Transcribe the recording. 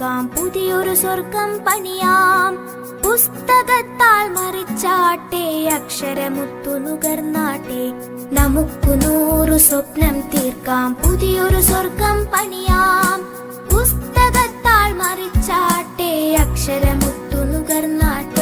തീർക്കാം, പുതിയൊരു സ്വർഗം പണിയാം. പുസ്തകത്താൽ മറിച്ചാട്ടെ, അക്ഷരമുത്തു നുകർന്നാട്ടെ, നമുക്ക് 100 സ്വപ്നം തീർക്കാം, പുതിയൊരു സ്വർഗം പണിയാം. പുസ്തകത്താൽ മറിച്ചാട്ടെ, അക്ഷരമുത്തു നുകർന്നാട്ടെ.